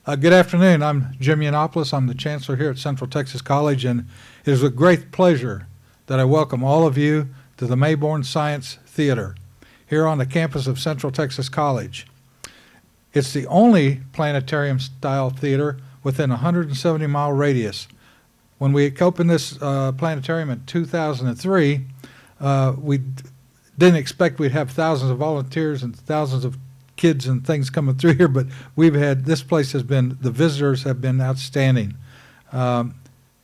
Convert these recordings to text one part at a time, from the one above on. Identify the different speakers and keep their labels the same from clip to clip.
Speaker 1: Good afternoon. I'm Jim Yiannopoulos. I'm the Chancellor here at Central Texas College, and it is with great pleasure that I welcome all of you to the Mayborn Science Theater here on the campus of Central Texas College. It's the only planetarium-style theater within a 170-mile radius. When we opened this planetarium in 2003, we didn't expect we'd have thousands of volunteers and thousands of kids and things coming through here, but this place has been, the visitors have been outstanding. To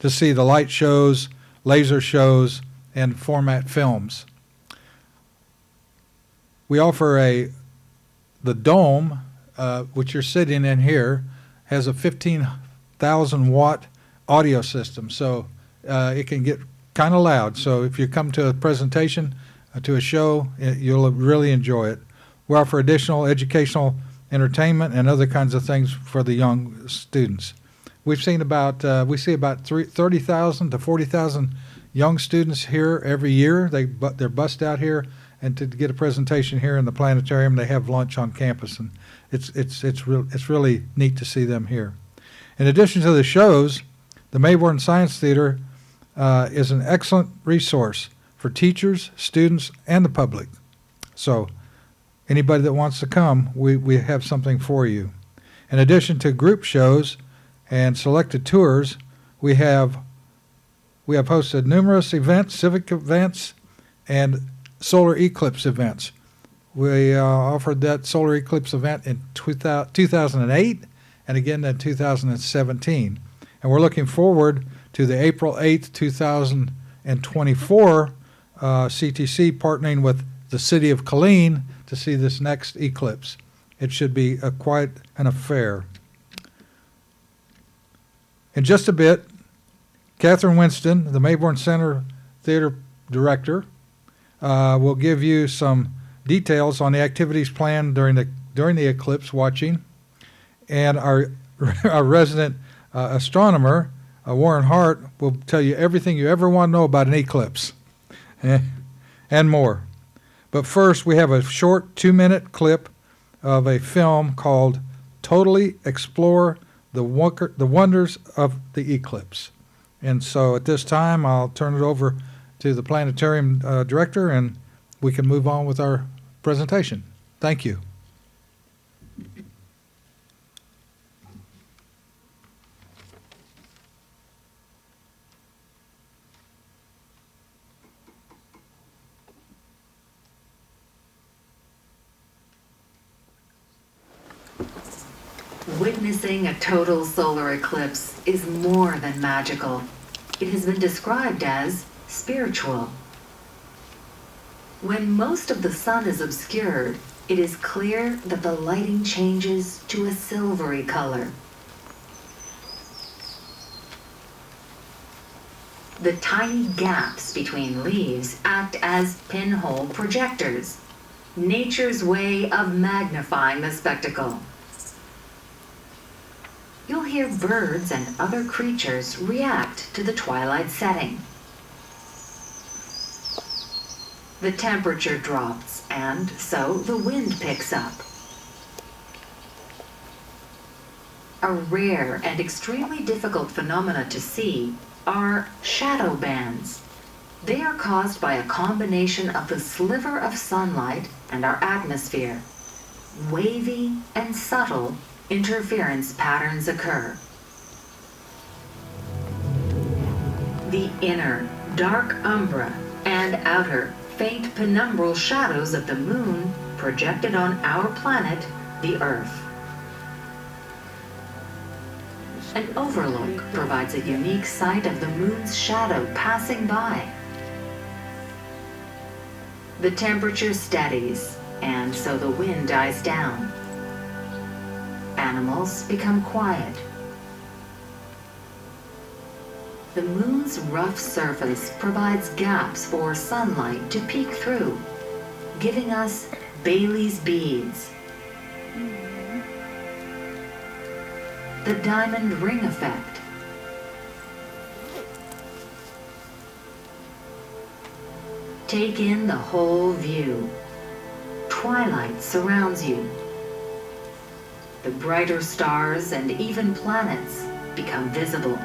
Speaker 1: see the light shows, laser shows, and format films. We offer the dome, which you're sitting in here, has a 15,000 watt audio system, so it can get kind of loud. So if you come to a presentation, to a show, you'll really enjoy it. We offer additional educational entertainment and other kinds of things for the young students. We see about 30,000 to 40,000 young students here every year. They're bussed out here, and to get a presentation here in the planetarium, they have lunch on campus, and it's really neat to see them here. In addition to the shows, the Mayborn Science Theater is an excellent resource for teachers, students, and the public. So anybody that wants to come, we have something for you. In addition to group shows and selected tours, we have hosted numerous events, civic events, and solar eclipse events. We offered that solar eclipse event in 2008 and again in 2017. And we're looking forward to the April 8th, 2024 CTC partnering with the city of Killeen to see this next eclipse. It should be quite an affair. In just a bit, Catherine Winston, the Mayborn Center Theater Director, will give you some details on the activities planned during the eclipse watching, and our resident astronomer, Warren Hart, will tell you everything you ever want to know about an eclipse, and more. But first, we have a short 2-minute clip of a film called Totally Explore the Wonders of the Eclipse. And so at this time, I'll turn it over to the planetarium director, and we can move on with our presentation. Thank you.
Speaker 2: Witnessing a total solar eclipse is more than magical. It has been described as spiritual. When most of the sun is obscured, it is clear that the lighting changes to a silvery color. The tiny gaps between leaves act as pinhole projectors, nature's way of magnifying the spectacle. You'll hear birds and other creatures react to the twilight setting. The temperature drops, and so the wind picks up. A rare and extremely difficult phenomena to see are shadow bands. They are caused by a combination of the sliver of sunlight and our atmosphere. Wavy and subtle interference patterns occur. The inner, dark umbra and outer, faint penumbral shadows of the moon projected on our planet, the Earth. An overlook provides a unique sight of the moon's shadow passing by. The temperature steadies, and so the wind dies down. Animals become quiet. The moon's rough surface provides gaps for sunlight to peek through, giving us Bailey's beads. The diamond ring effect. Take in the whole view. Twilight surrounds you. The brighter stars and even planets become visible.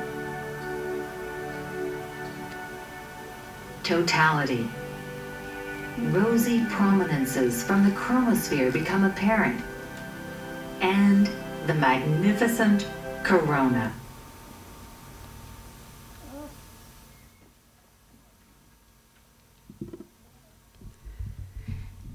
Speaker 2: Totality. Rosy prominences from the chromosphere become apparent. And the magnificent corona.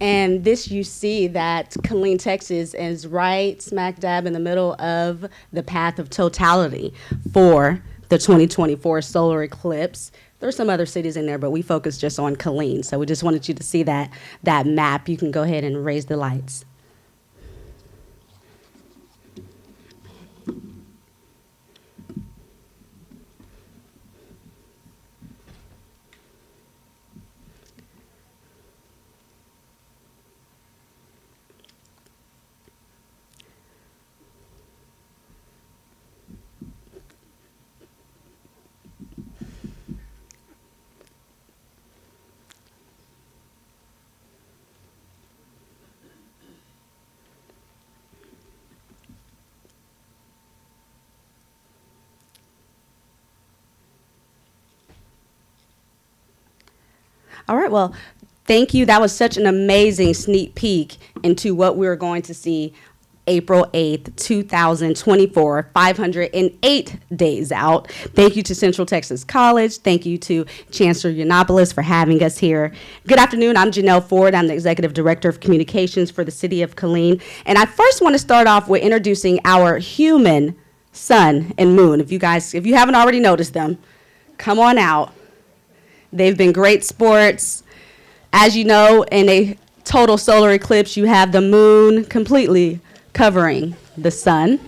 Speaker 3: And this, you see that Killeen, Texas is right smack dab in the middle of the path of totality for the 2024 solar eclipse. There's some other cities in there, but we focus just on Killeen. So we just wanted you to see that map. You can go ahead and raise the lights. All right, well, thank you. That was such an amazing sneak peek into what we're going to see April 8th, 2024, 508 days out. Thank you to Central Texas College. Thank you to Chancellor Yiannopoulos for having us here. Good afternoon. I'm Janelle Ford. I'm the Executive Director of Communications for the City of Killeen. And I first want to start off with introducing our human sun and moon. If you haven't already noticed them, come on out. They've been great sports. As you know, in a total solar eclipse, you have the moon completely covering the sun.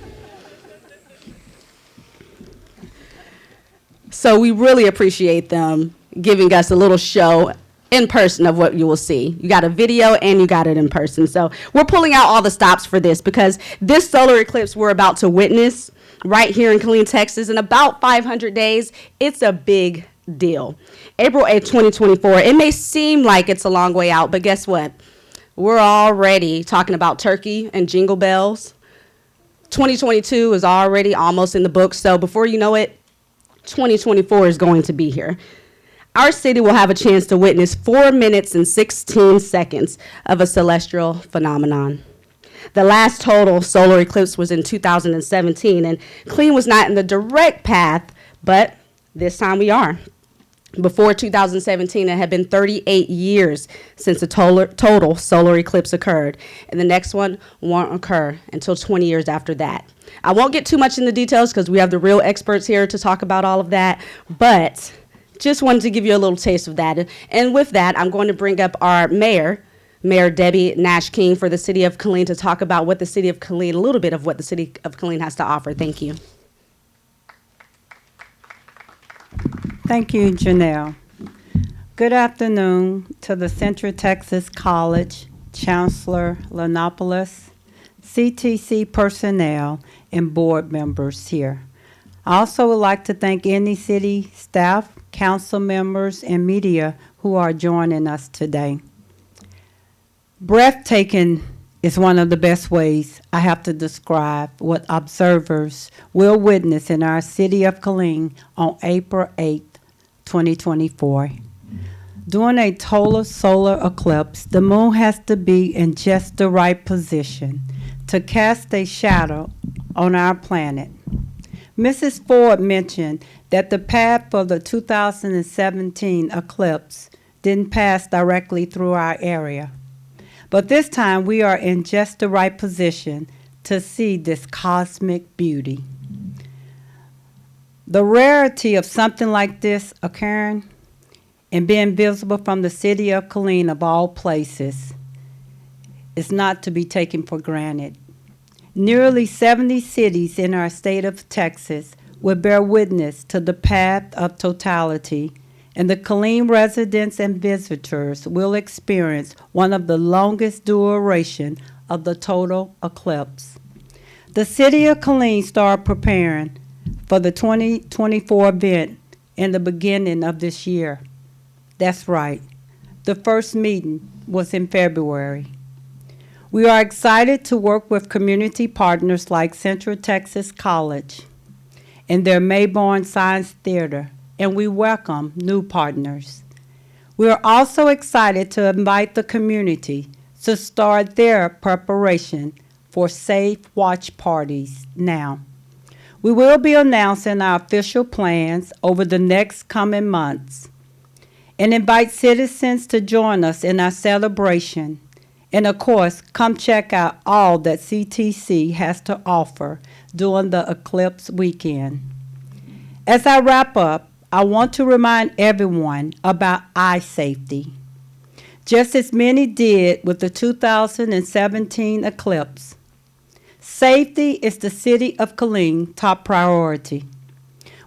Speaker 3: So we really appreciate them giving us a little show in person of what you will see. You got a video and you got it in person. So we're pulling out all the stops for this because this solar eclipse we're about to witness right here in Killeen, Texas, in about 500 days, it's a big deal. April 8th, 2024. It may seem like it's a long way out, but guess what? We're already talking about turkey and jingle bells. 2022 is already almost in the books, so before you know it, 2024 is going to be here. Our city will have a chance to witness 4 minutes and 16 seconds of a celestial phenomenon. The last total solar eclipse was in 2017, and Killeen was not in the direct path, but this time we are. Before 2017, it had been 38 years since a total solar eclipse occurred, and the next one won't occur until 20 years after that. I won't get too much in the details because we have the real experts here to talk about all of that, but just wanted to give you a little taste of that. And with that, I'm going to bring up our mayor, Mayor Debbie Nash King, for the City of Killeen to talk about what the City of Killeen, a little bit of what the City of Killeen has to offer. Thank you.
Speaker 4: Thank you, Janelle. Good afternoon to the Central Texas College, Chancellor Yiannopoulos, CTC personnel, and board members here. I also would like to thank any city staff, council members, and media who are joining us today. Breathtaking is one of the best ways I have to describe what observers will witness in our city of Killeen on April 8th, 2024. During a total solar eclipse, the moon has to be in just the right position to cast a shadow on our planet. Mrs. Ford mentioned that the path for the 2017 eclipse didn't pass directly through our area. But this time we are in just the right position to see this cosmic beauty. The rarity of something like this occurring and being visible from the city of Killeen, of all places, is not to be taken for granted. Nearly 70 cities in our state of Texas will bear witness to the path of totality, and the Killeen residents and visitors will experience one of the longest duration of the total eclipse. The city of Killeen started preparing for the 2024 event in the beginning of this year. That's right. The first meeting was in February. We are excited to work with community partners like Central Texas College and their Mayborn Science Theater, and we welcome new partners. We are also excited to invite the community to start their preparation for safe watch parties now. We will be announcing our official plans over the next coming months and invite citizens to join us in our celebration. And of course, come check out all that CTC has to offer during the Eclipse weekend. As I wrap up, I want to remind everyone about eye safety. Just as many did with the 2017 Eclipse, safety is the City of Killeen top priority.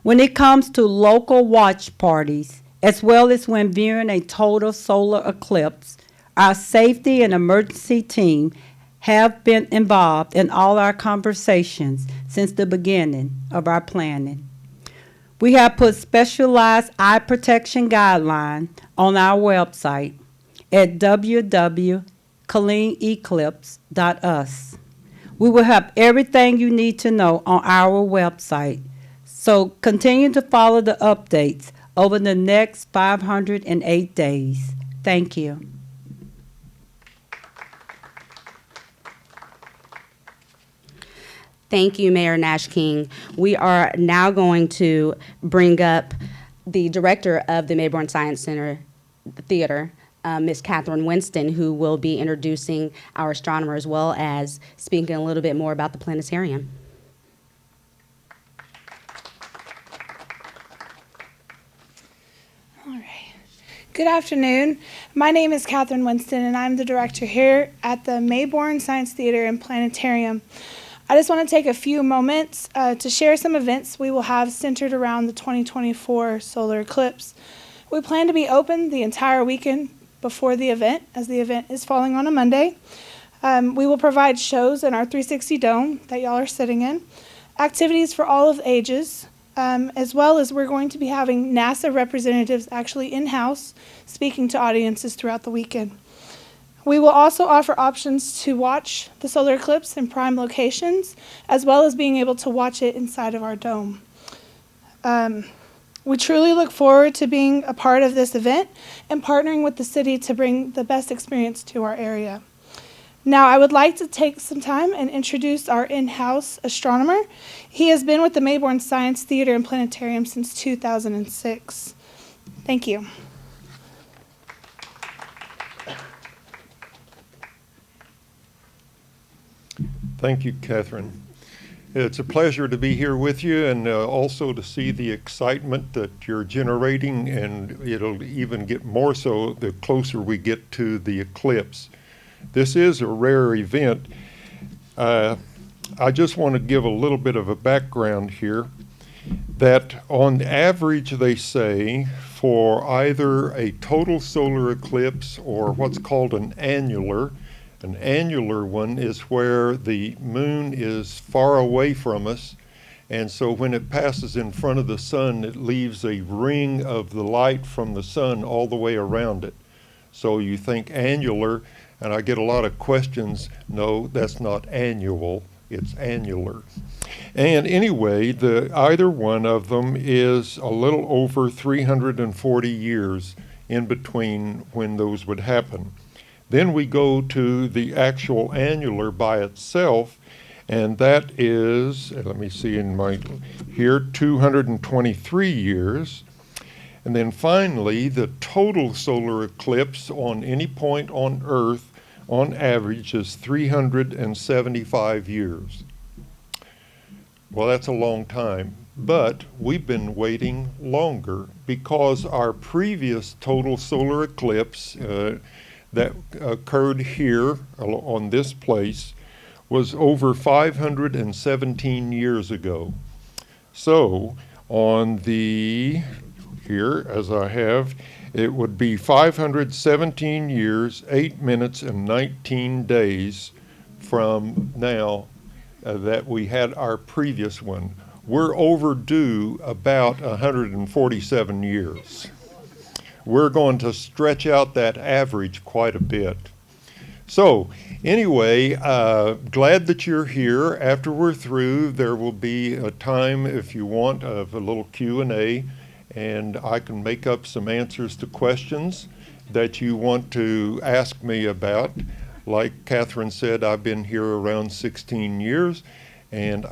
Speaker 4: When it comes to local watch parties, as well as when viewing a total solar eclipse, our safety and emergency team have been involved in all our conversations since the beginning of our planning. We have put specialized eye protection guidelines on our website at www.killeeneclipse.us. We will have everything you need to know on our website, so continue to follow the updates over the next 508 days. Thank you.
Speaker 3: Thank you, Mayor Nash King. We are now going to bring up the director of the Mayborn Science Center Theater, Ms. Catherine Winston, who will be introducing our astronomer as well as speaking a little bit more about the planetarium.
Speaker 5: All right. Good afternoon. My name is Catherine Winston, and I'm the director here at the Mayborn Science Theater and Planetarium. I just want to take a few moments to share some events we will have centered around the 2024 solar eclipse. We plan to be open the entire weekend before the event, as the event is falling on a Monday. We will provide shows in our 360 dome that y'all are sitting in, activities for all of ages, as well as we're going to be having NASA representatives actually in-house speaking to audiences throughout the weekend. We will also offer options to watch the solar eclipse in prime locations, as well as being able to watch it inside of our dome. We truly look forward to being a part of this event and partnering with the city to bring the best experience to our area. Now, I would like to take some time and introduce our in-house astronomer. He has been with the Mayborn Science Theater and Planetarium since 2006. Thank you.
Speaker 6: Thank you, Catherine. It's a pleasure to be here with you, and also to see the excitement that you're generating, and it'll even get more so the closer we get to the eclipse. This is a rare event. I just want to give a little bit of a background here, that on average they say for either a total solar eclipse or what's called an annular one is where the moon is far away from us, and so when it passes in front of the sun, it leaves a ring of the light from the sun all the way around it. So you think annular, and I get a lot of questions. No, that's not annual, it's annular. And anyway, either one of them is a little over 340 years in between when those would happen. Then we go to the actual annular by itself, and that is, let me see here, 223 years. And then finally, the total solar eclipse on any point on Earth, on average, is 375 years. Well, that's a long time, but we've been waiting longer because our previous total solar eclipse that occurred here on this place was over 517 years ago. So on here, as I have, it would be 517 years, 8 minutes, and 19 days from now that we had our previous one. We're overdue about 147 years. We're going to stretch out that average quite a bit. So, anyway, glad that you're here. After we're through, there will be a time, if you want, of a little Q&A, and I can make up some answers to questions that you want to ask me about. Like Catherine said, I've been here around 16 years, and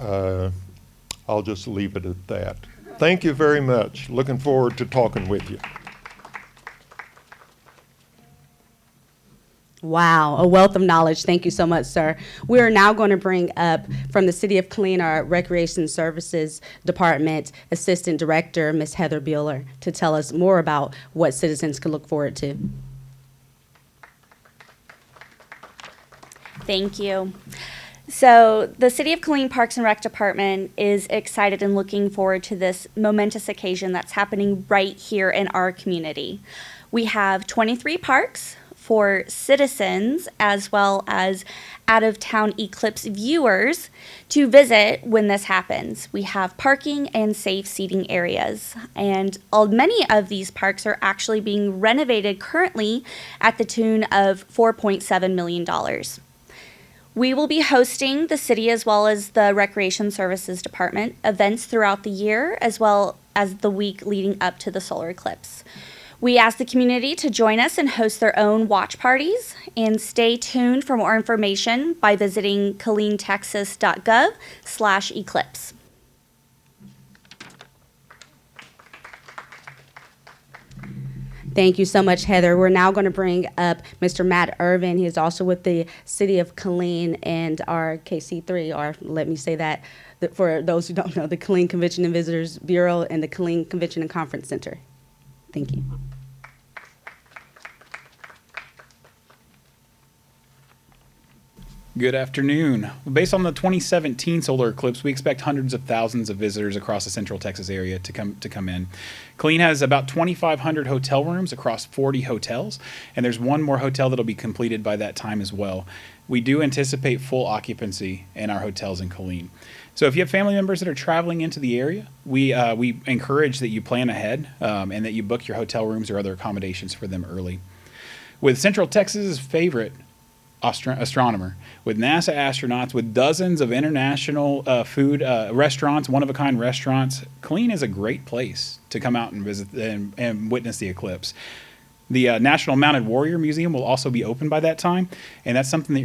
Speaker 6: I'll just leave it at that. Thank you very much. Looking forward to talking with you.
Speaker 3: Wow, a wealth of knowledge. Thank you so much, sir. We are now going to bring up from the City of Killeen, our Recreation Services Department Assistant Director, Ms. Heather Bueller, to tell us more about what citizens can look forward to.
Speaker 7: Thank you. So the City of Killeen Parks and Rec Department is excited and looking forward to this momentous occasion that's happening right here in our community. We have 23 parks for citizens as well as out-of-town Eclipse viewers to visit when this happens. We have parking and safe seating areas, and many of these parks are actually being renovated currently at the tune of $4.7 million. We will be hosting, the city as well as the Recreation Services Department, events throughout the year as well as the week leading up to the solar eclipse. We ask the community to join us and host their own watch parties, and stay tuned for more information by visiting killeentexas.gov/eclipse.
Speaker 3: Thank you so much, Heather. We're now going to bring up Mr. Matt Irvin. He is also with the City of Killeen and our KC3, or let me say that for those who don't know, the Killeen Convention and Visitors Bureau and the Killeen Convention and Conference Center. Thank you.
Speaker 8: Good afternoon. Based on the 2017 solar eclipse, we expect hundreds of thousands of visitors across the Central Texas area to come in. Killeen has about 2,500 hotel rooms across 40 hotels, and there's one more hotel that'll be completed by that time as well. We do anticipate full occupancy in our hotels in Killeen. So if you have family members that are traveling into the area, we encourage that you plan ahead and that you book your hotel rooms or other accommodations for them early. With Central Texas's favorite astronomer, with NASA astronauts, with dozens of international food restaurants, one-of-a-kind restaurants, Killeen is a great place to come out and visit and witness the eclipse. The National Mounted Warrior Museum will also be open by that time, and that's something that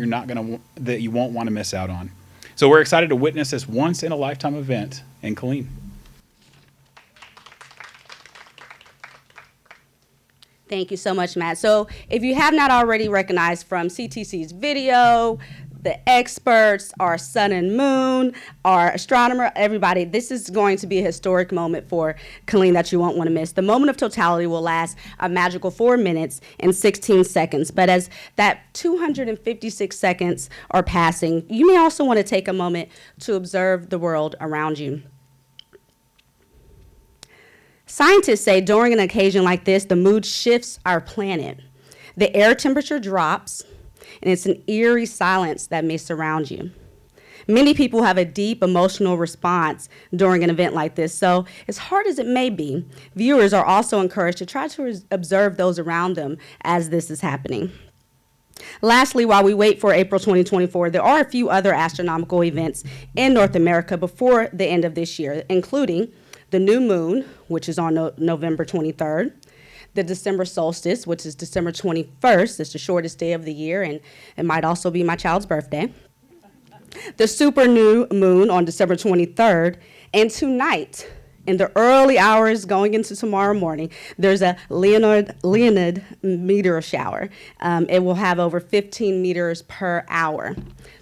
Speaker 8: you won't want to miss out on. So we're excited to witness this once-in-a-lifetime event in Killeen.
Speaker 3: Thank you so much, Matt. So if you have not already recognized from CTC's video, the experts, our sun and moon, our astronomer, everybody, this is going to be a historic moment for Killeen that you won't want to miss. The moment of totality will last a magical 4 minutes and 16 seconds. But as that 256 seconds are passing, you may also want to take a moment to observe the world around you. Scientists say during an occasion like this, the mood shifts our planet. The air temperature drops, and it's an eerie silence that may surround you. Many people have a deep emotional response during an event like this, so as hard as it may be, viewers are also encouraged to try to observe those around them as this is happening. Lastly, while we wait for April 2024, there are a few other astronomical events in North America before the end of this year, including the new moon, which is on November 23rd, the December solstice, which is December 21st. It's the shortest day of the year, and it might also be my child's birthday. The super new moon on December 23rd, and tonight, in the early hours going into tomorrow morning, there's a Leonid meteor shower. It will have over 15 meters per hour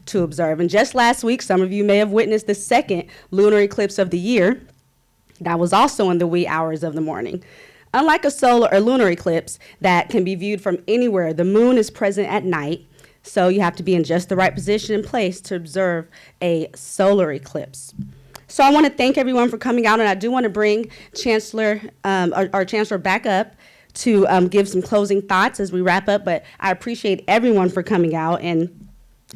Speaker 3: to observe. And just last week, some of you may have witnessed the second lunar eclipse of the year. That was also in the wee hours of the morning. Unlike a solar or lunar eclipse that can be viewed from anywhere, the moon is present at night, so you have to be in just the right position and place to observe a solar eclipse. So I want to thank everyone for coming out, and I do want to bring our Chancellor back up to give some closing thoughts as we wrap up, but I appreciate everyone for coming out, and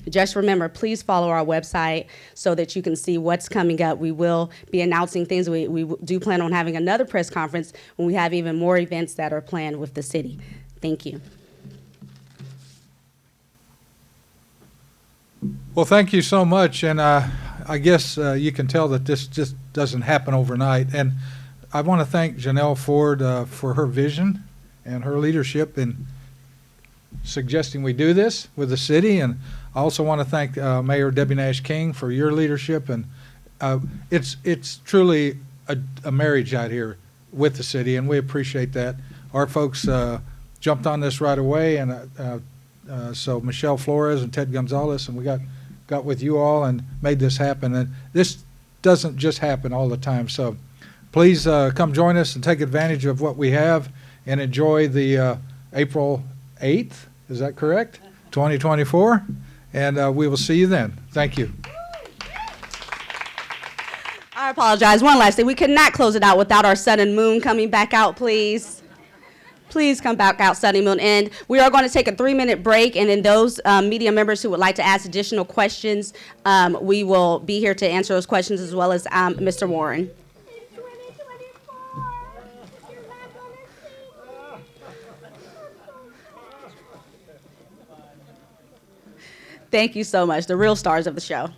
Speaker 3: just remember, please follow our website so that you can see what's coming up. We will be announcing things. We do plan on having another press conference when we have even more events that are planned with the city. Thank you.
Speaker 1: Well, thank you so much, and I guess you can tell that this just doesn't happen overnight. And I want to thank Janelle Ford for her vision and her leadership in suggesting we do this with the city. And I also want to thank Mayor Debbie Nash King for your leadership. And it's truly a marriage out here with the city, and we appreciate that. Our folks jumped on this right away, and so Michelle Flores and Ted Gonzalez, and we got with you all and made this happen. And this doesn't just happen all the time. So please come join us and take advantage of what we have and enjoy the April 8th, is that correct? 2024. And we will see you then. Thank you.
Speaker 3: I apologize. One last thing. We could not close it out without our sun and moon coming back out, please. Please come back out, Sunny Moon. And we are going to take a 3-minute break. And then those media members who would like to ask additional questions, we will be here to answer those questions, as well as Mr. Warren. Thank you so much. The real stars of the show.